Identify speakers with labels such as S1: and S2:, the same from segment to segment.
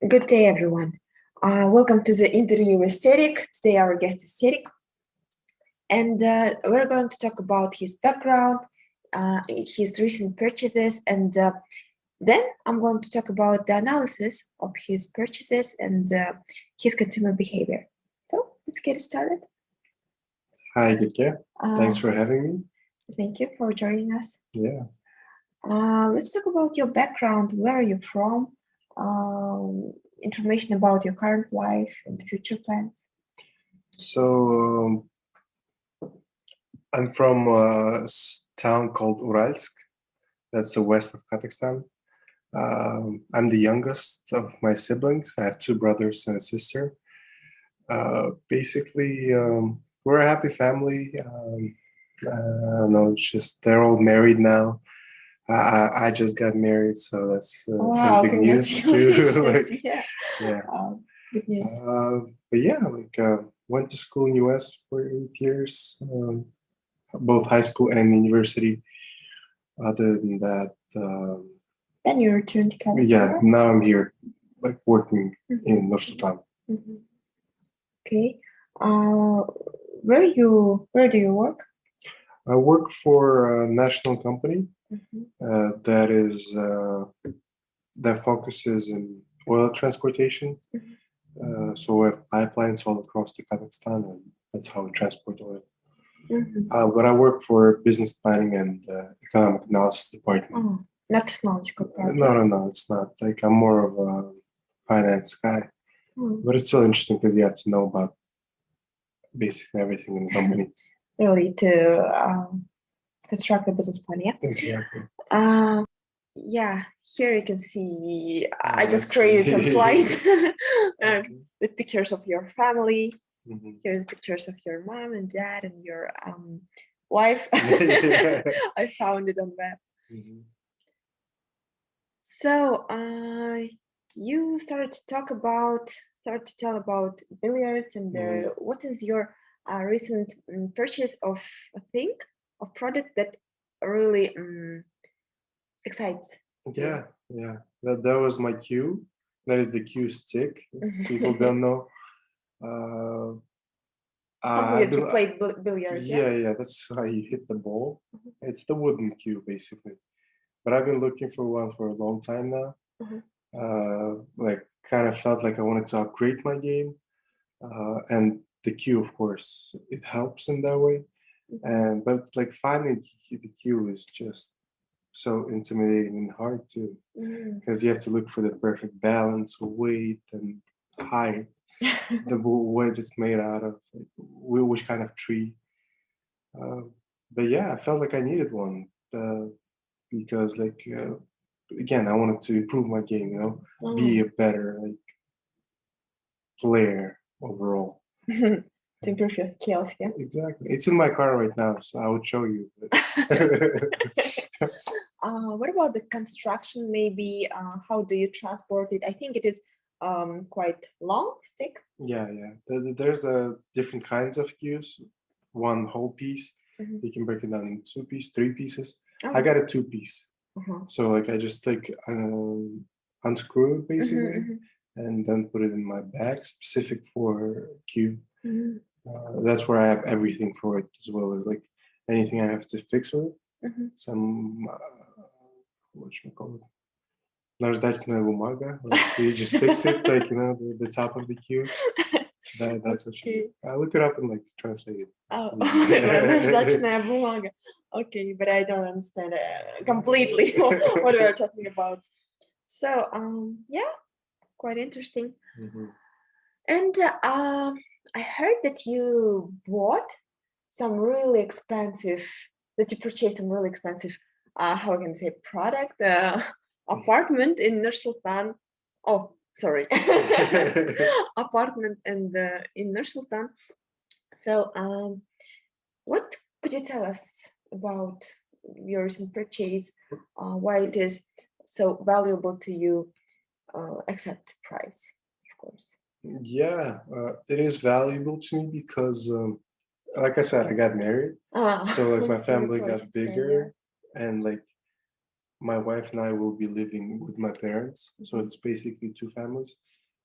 S1: Good day, everyone. Welcome to the interview with Serik. Today, our guest is Serik, and we're going to talk about his background, his recent purchases, and then I'm going to talk about the analysis of his purchases and his consumer behavior. So let's get started.
S2: Hi, Akerke. Thanks for having me.
S1: Thank you for joining us.
S2: Yeah.
S1: Let's talk about your background. Where are you from? Information about your current life and future plans.
S2: So I'm from a town called Uralsk. That's the west of Kazakhstan. I'm the youngest of my siblings. I have two brothers and a sister. Basically, we're a happy family. I don't know, it's just they're all married now. I just got married, so that's some big news too.
S1: Yeah. Good news.
S2: But yeah, went to school in US for 8 years, both high school and university. Other than that,
S1: then you returned to Kazakhstan.
S2: Yeah, now I'm here, working in Nur Sultan.
S1: Okay. Where do you work?
S2: I work for a national company that focuses in oil transportation. So we have pipelines all across the Kazakhstan, and that's how we transport oil. But I work for business planning and economic analysis department.
S1: Not technological part.
S2: No, it's not. I'm more of a finance guy. But it's still interesting because you have to know about basically everything in the company.
S1: Really, to construct the business plan, yeah?
S2: Exactly.
S1: Yeah, here you can see I just created some slides with pictures of your family. Here's pictures of your mom and dad and your wife. I found it on web. So you started to tell about billiards and what is your recent purchase of a product that really excites you?
S2: Yeah. That was my cue. That is the cue stick. If people don't know.
S1: Something that you played billiard.
S2: Yeah. That's how you hit the ball. It's the wooden cue, basically. But I've been looking for one for a long time now. Kind of felt like I wanted to upgrade my game. And the cue, of course, it helps in that way. But finding the cue is just so intimidating and hard too, because you have to look for the perfect balance, weight, and height. What it's made out of, which kind of tree. But yeah, I felt like I needed one because, again, I wanted to improve my game. Be a better player overall.
S1: To improve your skills, yeah.
S2: Exactly. It's in my car right now, so I would show you.
S1: What about the construction? Maybe how do you transport it? I think it is quite long stick.
S2: Yeah. There's different kinds of cues. One whole piece. You can break it down in 2 pieces, 3 pieces. I got a 2-piece. So I just unscrew it basically, and then put it in my bag specific for cue. That's where I have everything for it, as well as anything I have to fix with it. Some whatchamacallit, наждачная бумага. You just fix it, the top of the cue. That's what I look it up and translate it.
S1: Наждачная бумага. Okay, but I don't understand completely what we are talking about. So yeah, quite interesting. And I heard that you purchased some really expensive, how can I say, product, apartment in Nur Sultan. Oh, sorry, apartment in Nur Sultan. So what could you tell us about your recent purchase? Why it is so valuable to you, except price, of course?
S2: Yeah, it is valuable to me because, like I said, I got married, so my family got bigger, and my wife and I will be living with my parents, so it's basically two families,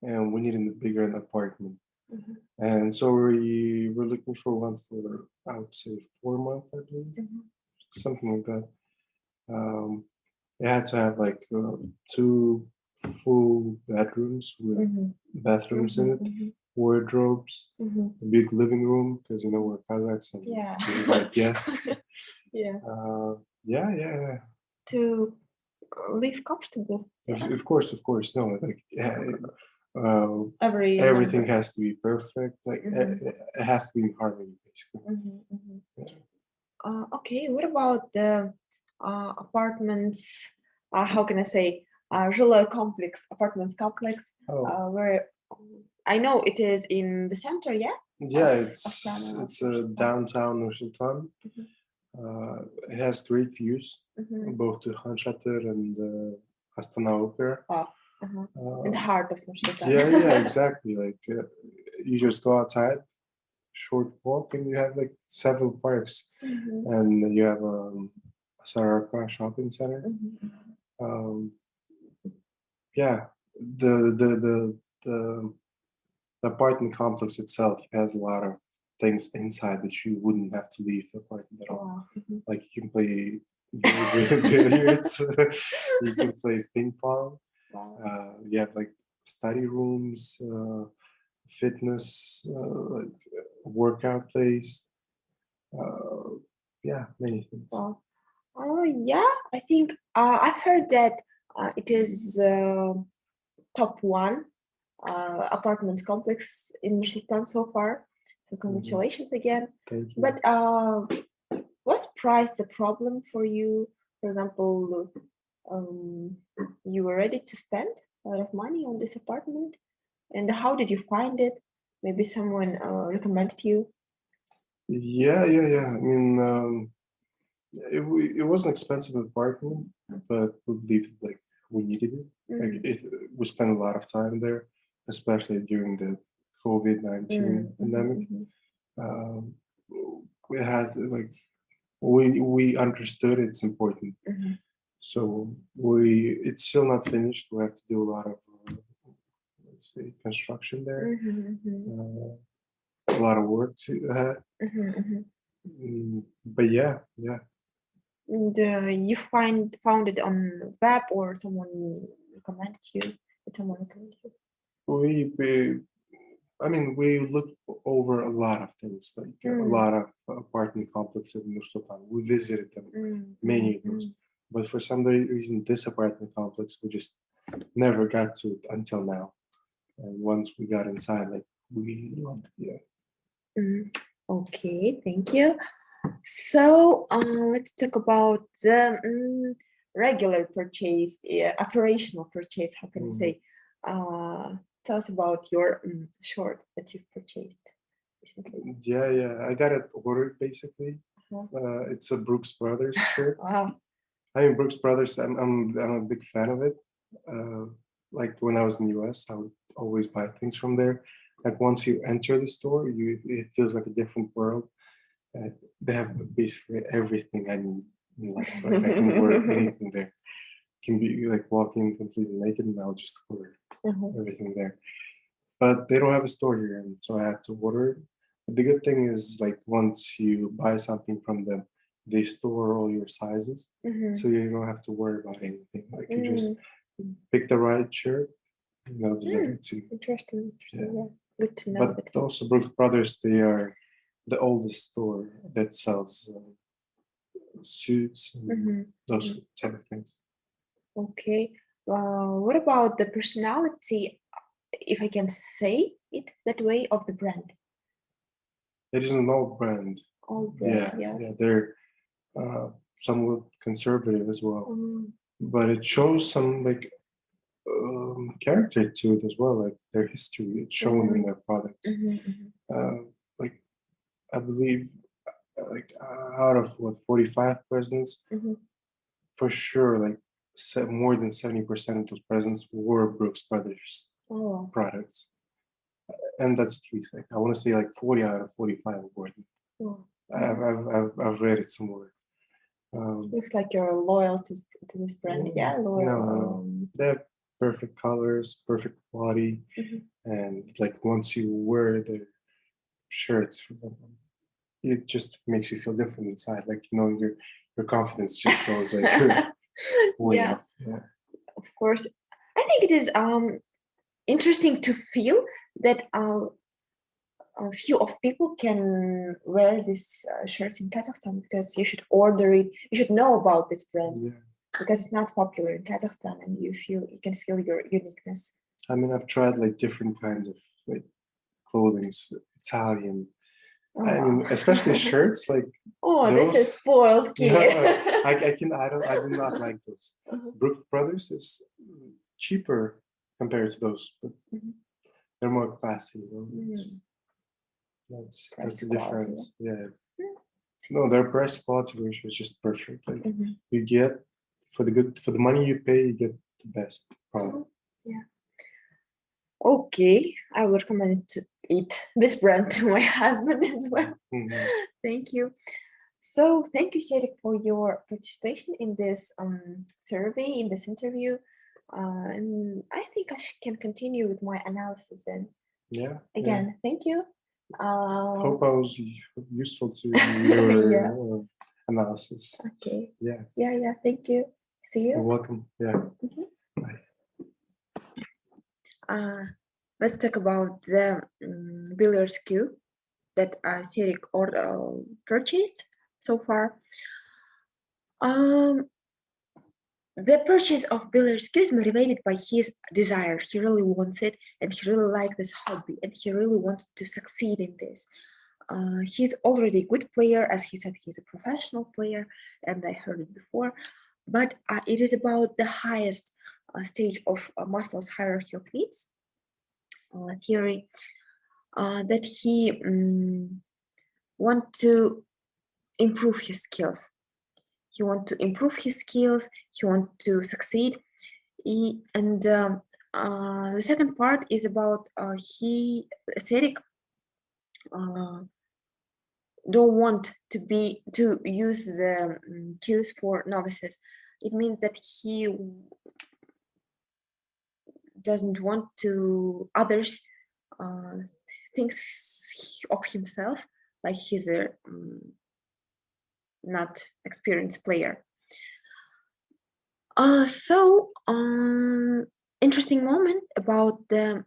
S2: and we need a bigger apartment.
S1: Mhm.
S2: And so we're looking for one for, I would say, 4 months, I believe,
S1: Mhm.
S2: something like that. It had to have like two full bedrooms with
S1: Mhm.
S2: bathrooms in it,
S1: Mhm.
S2: wardrobes,
S1: Mhm.
S2: a big living room because we're Kazakhs and
S1: Yeah.
S2: we invite guests.
S1: Yeah.
S2: Yeah.
S1: To live comfortable. Yeah.
S2: Of course. No, like
S1: Every
S2: everything
S1: member.
S2: has to be perfect. Like
S1: Mhm.
S2: it has to be in harmony, basically.
S1: Mhm. Mhm.
S2: Yeah.
S1: Okay, what about the apartments? How can I say? Жилой complex, apartments complex,
S2: Oh,
S1: where I know it is in the center, yeah?
S2: yeah.
S1: Of
S2: It's
S1: Astana, of
S2: it's a
S1: Nursultan.
S2: downtown Nursultan.
S1: Mhm.
S2: It has great views,
S1: Mhm.
S2: both to Han Shatter and Astana Opera.
S1: Oh, in the
S2: Uh,
S1: heart of Nursultan.
S2: yeah, exactly. Like you just go outside, short walk, and you have like several parks,
S1: Mhm.
S2: and you have Sararka shopping center.
S1: Mhm.
S2: Um, yeah, the the apartment complex itself has a lot of things inside that you wouldn't have to leave the apartment at all.
S1: Wow. Mhm.
S2: Like you can play billiards, you can play ping pong.
S1: Wow.
S2: You have like study rooms, fitness, like workout place. Uh, yeah, many things.
S1: Wow. Oh, yeah, I think I've heard that it is top one apartments complex in Nursultan so far. So congratulations again.
S2: Thank you.
S1: But was price the problem for you? For example, you were ready to spend a lot of money on this apartment, and how did you find it? Maybe someone recommended you.
S2: Yeah. I mean, it was an expensive apartment, but we believed like we needed it. Like we spent a lot of time there, especially during the COVID-19 pandemic. Um, we had like we understood it's important. So it's still not finished. We have to do a lot of let's say construction there, a lot of work to ahead. But yeah.
S1: And you found it on web or someone recommended you? Did someone recommend you?
S2: We I mean, we looked over a lot of things, like a lot of apartment complexes in Nursultan. We visited them, many of those. But for some reason, this apartment complex, we just never got to it until now. And once we got inside, like we loved it. Yeah.
S1: Okay, thank you. So let's talk about the regular purchase, operational purchase. How can I say? Tell us about your short that you've purchased recently.
S2: Yeah. I got it ordered basically. It's a Brooks Brothers shirt.
S1: Wow.
S2: I mean, Brooks Brothers. I'm a big fan of it. Like when I was in the US, I would always buy things from there. Like once you enter the store, it feels like a different world. They have basically everything I need in life. Like I can wear anything there. Can be like walking completely naked, and I'll just wear everything there. But they don't have a store here, and so I had to order it. But the good thing is, like once you buy something from them, they store all your sizes, so you don't have to worry about anything. Like you just pick the right shirt, and they'll deliver it to you.
S1: Interesting. Yeah. Good to know.
S2: But also, Brooks Brothers, they are the oldest store that sells suits and those type of things.
S1: Okay. What about the personality, if I can say it that way, of the brand?
S2: It is an old brand.
S1: Old brand, yeah.
S2: They're somewhat conservative as well, but it shows some like character to it as well, like their history. It's shown in their products. Like I believe, like out of what 45 presents, for sure, like more than 70% of those presents were Brooks Brothers products, and that's at least like I want to say like 40 out of 45 were. I've read it somewhere.
S1: Looks like you're loyal to this brand. Yeah, loyal.
S2: No, they have perfect colors, perfect quality,
S1: Mhm.
S2: and like once you wear the shirts, it just makes you feel different inside. Like your confidence just goes like way
S1: Yeah,
S2: up. Yeah.
S1: of course. I think it is interesting to feel that a few of people can wear this shirt in Kazakhstan, because you should order it. You should know about this brand,
S2: Yeah.
S1: because it's not popular in Kazakhstan, and you can feel your uniqueness.
S2: I mean, I've tried like different kinds of like clothing, Italian. I mean, especially shirts like
S1: Oh, this
S2: those.
S1: is spoiled kid.
S2: No, I do not like those.
S1: Uh-huh.
S2: Brook Brothers is cheaper compared to those, but
S1: Mhm.
S2: they're more classy.
S1: Price
S2: That's the
S1: quality,
S2: difference. Yeah.
S1: yeah.
S2: No, their price quality ratio is just perfect. Like
S1: Mhm.
S2: you get for the money you pay, you get the best product.
S1: Yeah. Okay, I will recommend this brand to my husband as well.
S2: Mhm.
S1: Thank you. So thank you, Cedric, for your participation in this survey, in this interview. And I think I can continue with my analysis then.
S2: Yeah.
S1: Again, thank you.
S2: Hope I was useful to
S1: Yeah.
S2: your analysis.
S1: Okay.
S2: Yeah.
S1: Yeah. Thank you. See
S2: You're
S1: you.
S2: welcome. Yeah.
S1: Mhm.
S2: Bye.
S1: Let's talk about the billiards cue that Cedric purchased so far. The purchase of billiards cue is motivated by his desire. He really wants it, and he really likes this hobby, and he really wants to succeed in this. He's already a good player, as he said, he's a professional player, and I heard it before. But it is about the highest stage of Maslow's hierarchy of needs theory, that he want to improve his skills. He want to improve his skills. He want to succeed. And the second part is about Cedric don't want to use the cues for novices. It means that he doesn't want to others thinks of himself like he's a not experienced player. So interesting moment about the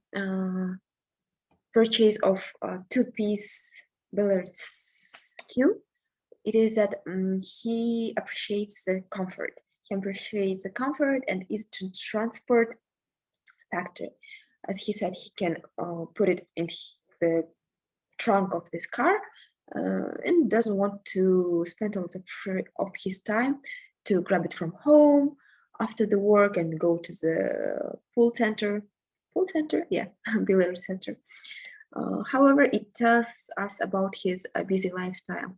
S1: purchase of two-piece billiards cue. It is that he appreciates the comfort. He appreciates the comfort and easy to transport factor. As he said, he can put it in the trunk of this car and doesn't want to spend a lot of his time to grab it from home after the work and go to the pool center, yeah, billiard center. However, it tells us about his busy lifestyle.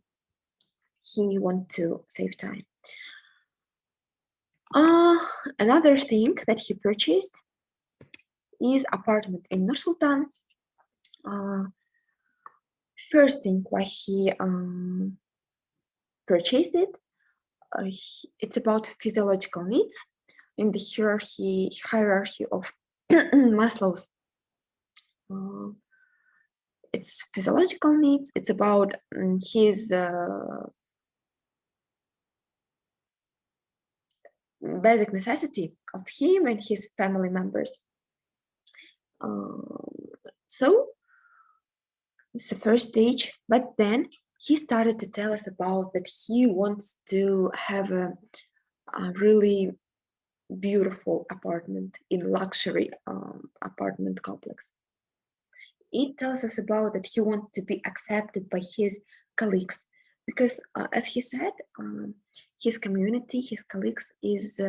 S1: He wants to save time. Another thing that he purchased is apartment in Nur Sultan. First thing why he purchased it, it's about physiological needs in the hierarchy of Maslow's. It's physiological needs. It's about his basic necessity of him and his family members. So it's the first stage, but then he started to tell us about that he wants to have a really beautiful apartment in luxury apartment complex. It tells us about that he wants to be accepted by his colleagues because, as he said, his community, his colleagues is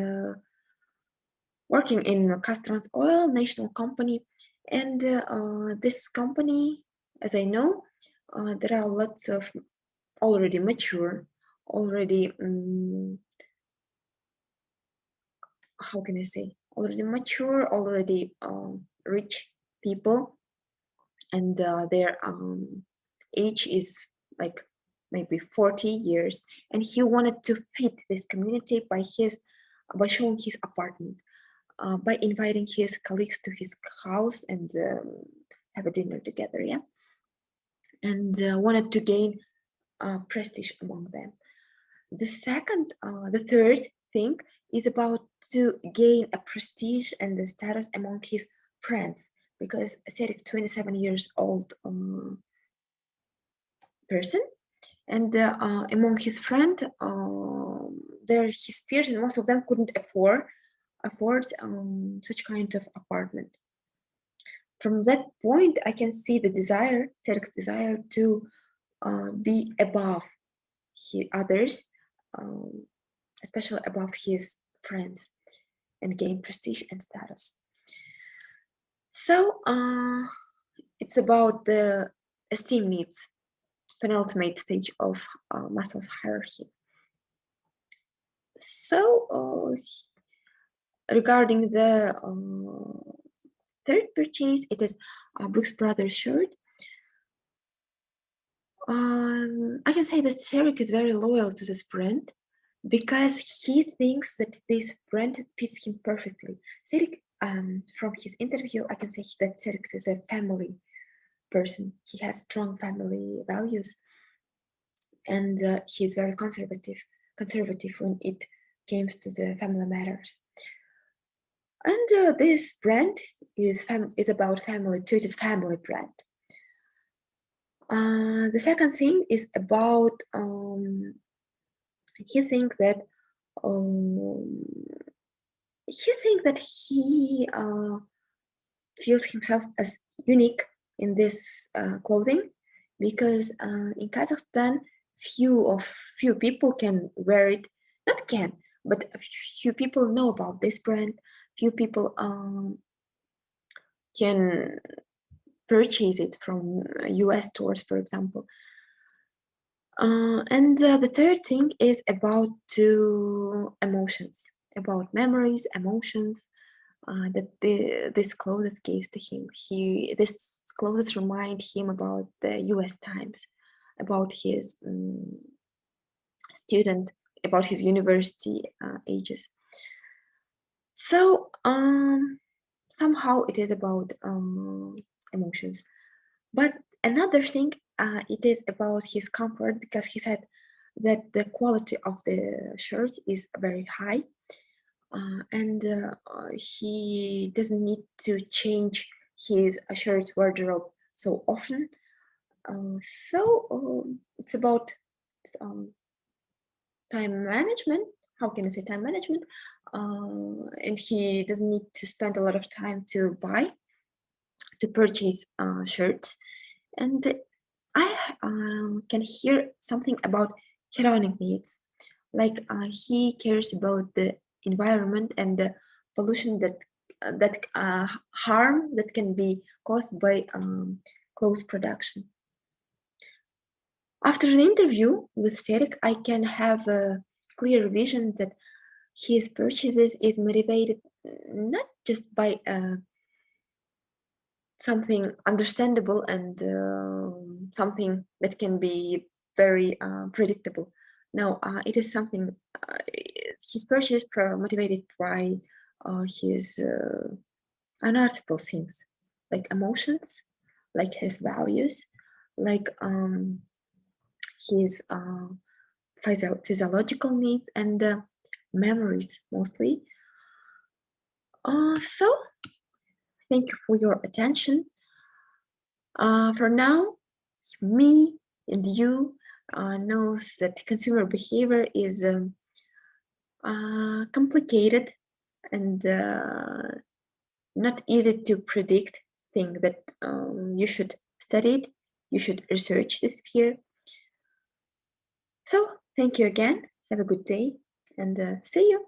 S1: working in Castrans Oil national company, and this company, as I know, there are lots of already mature, already how can I say, already mature, already rich people, and their age is like maybe 40 years, and he wanted to fit this community by showing his apartment, by inviting his colleagues to his house and have a dinner together, yeah, and wanted to gain prestige among them. The third thing is about to gain a prestige and the status among his friends, because Serik, 27 years old person, and among his friends, they're his peers, and most of them couldn't afford such kind of apartment. From that point, I can see the desire, Serik's desire to be above others, especially above his friends, and gain prestige and status. So it's about the esteem needs, penultimate stage of Maslow's hierarchy. So regarding the third purchase, it is Brooks Brothers shirt. I can say that Serik is very loyal to this brand because he thinks that this brand fits him perfectly. Serik, from his interview, I can say that Serik is a family person. He has strong family values, and he's very conservative when it comes to the family matters. And this brand is about family too. It is family brand. The second thing is about he thinks that he feels himself as unique in this clothing, because in Kazakhstan few people can wear it, not can, but few people know about this brand. Few people can purchase it from US stores, for example. And the third thing is about emotions, about memories, emotions that this clothes gives to him. This clothes remind him about the US times, about his student, about his university ages. So somehow it is about emotions. But another thing, it is about his comfort, because he said that the quality of the shirts is very high, and he doesn't need to change his shirt wardrobe so often. So it's about time management. How can I say time management? And he doesn't need to spend a lot of time to purchase shirts. And I can hear something about hedonic needs, like he cares about the environment and the pollution that harm that can be caused by clothes production. After the interview with Serik, I can have a clear vision that his purchases is motivated not just by something understandable and something that can be very predictable. No, it is something, his purchase motivated by his unarticulable things, like emotions, like his values, like his physiological needs and memories mostly. So thank you for your attention. For now, me and you knows that consumer behavior is complicated and not easy to predict thing that you should study it, you should research this here. So thank you again, have a good day, and see you.